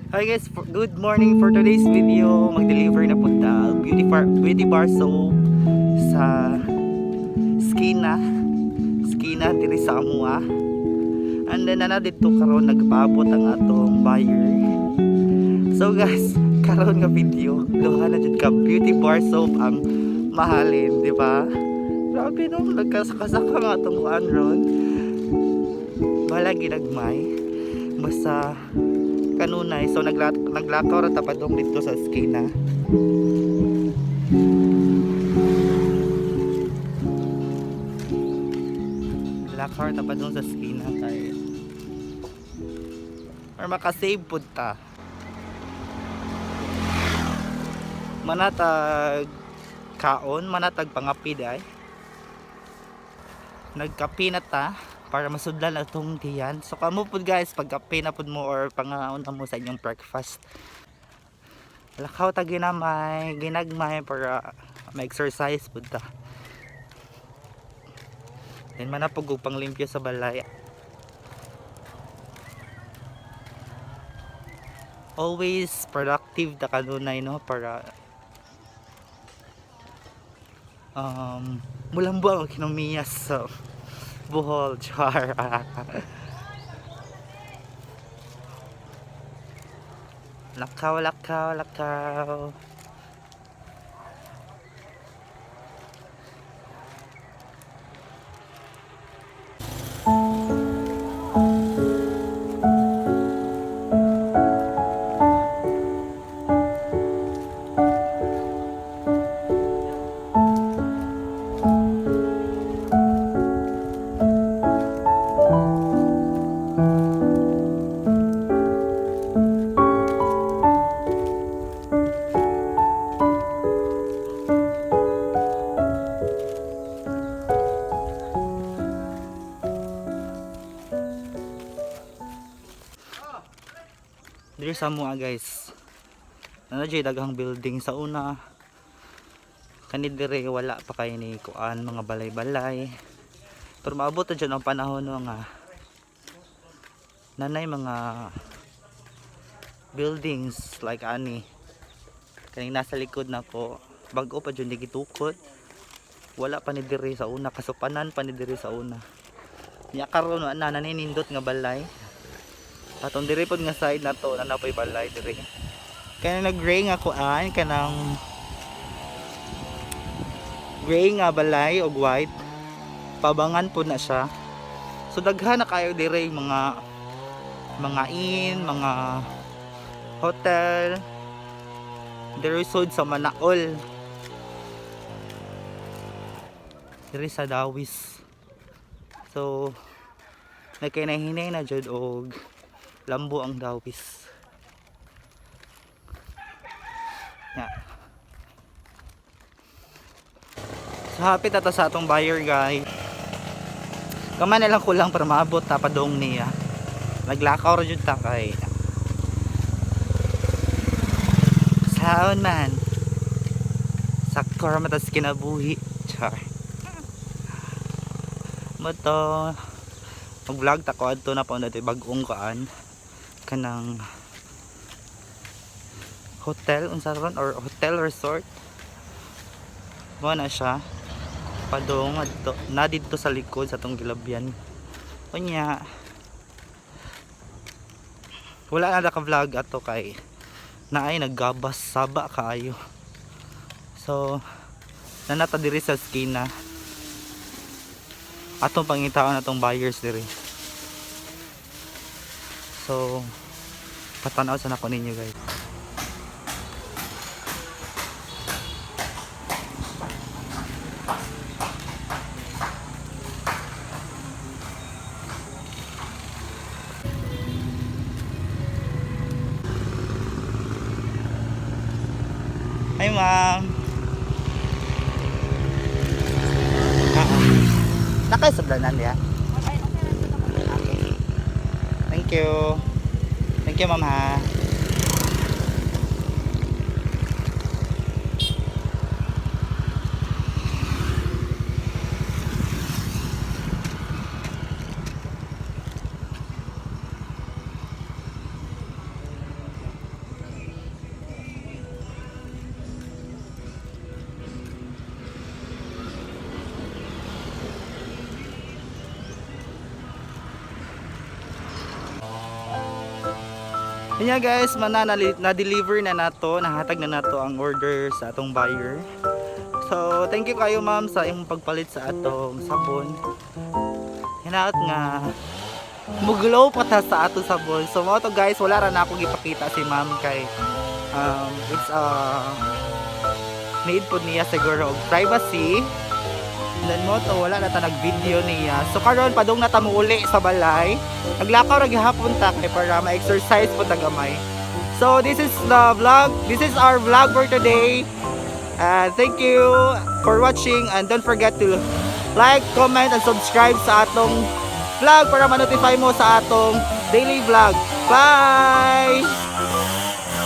Hi guys, good morning. For today's video, mag-deliver na punta beauty bar soap sa skina diri sa Amua. And then na dito karon nagpaabot ang atong buyer. So guys, karon nga video, duha na jud ka beauty bar soap ang mahalin, di ba? Grabe no, nagkasakasaka nga atong kuan ron. Wala ginagmay. Basta kanunay, so naglakaw ra tapadong dito sa skina. Naglakaw ra tapadong sa skina kay or makasave pud ta. Manatag kaon, manatag pangapid ay. Nagkape na ta para masudlan atong tiyan. So kamo pud guys, pagkape na pud mo or pangaon na mo sa inyong breakfast. Lakaw ta ginagmay para ma-exercise pud ta. Then manapog og panglimpyo sa balay. Always productive ta kanunay no para mulambo ang kinomiyas sa buhol char. lakaw. Diri sa Amua guys, nandiyo daghang building sa una. Kani dire wala pa kay ni kuan mga balay-balay. Pero maabot na dyan ang panahon nga nanay mga buildings like ani. Kaning nasa likod nako, bag-o pa dyan gitukod. Wala pa ni dire sa una, kasupanan pa ni dire sa una. Nya karon na naninindot nga balay. Atong dire pod nga side na to na napoy balay dire. Kaya nag-gray nga kuan kanang gray nga balay og white. Pabangan po na siya. So daghan na kayo dire mga inn, mga hotel. Dire sud sa Manaol. Dire sa Dawis. So nagkinahinay na jud og lambo ang Dawis. Yeah. So hapit ata sa atong buyer guys. Kamay na lang kulang para maabot ta padong niya. Naglakaw ra jud ta kay. Saon man. Sakto ra matas kinabuhi. Char. Moto mag-vlog ta ko adto na pa dito bag-ong kaan kanang hotel unsa ron or hotel resort. Mo na siya padong adto na dito sa likod sa tong gilabyan. Unya wala na naka-vlog ato kay naay naggabas saba kaayo. So nanata diri sa skina atong pangitaon atong buyers diri. So patanaw sa nako ninyo guys. Hi ma'am. Nakay sablanan ya. Thank you. Thank you ma'am ha. Yun nga guys, na-deliver na nato, nahatag na nato ang order sa atong buyer. So, thank you kayo ma'am sa imong pagpalit sa atong sabon. Hinaot nga muglow pa ta sa ato sabon. So, mo to guys, wala ra na akong ipakita si ma'am kay it's need po niya siguro og privacy. Then mo to wala na ta nag-video niya. So karon padung na ta muuli sa balay. Naglakaw ra gihapon ta kay para ma-exercise po ta gamay. So this is the vlog. This is our vlog for today. Thank you for watching and don't forget to like, comment and subscribe sa atong vlog para ma-notify mo sa atong daily vlog. Bye!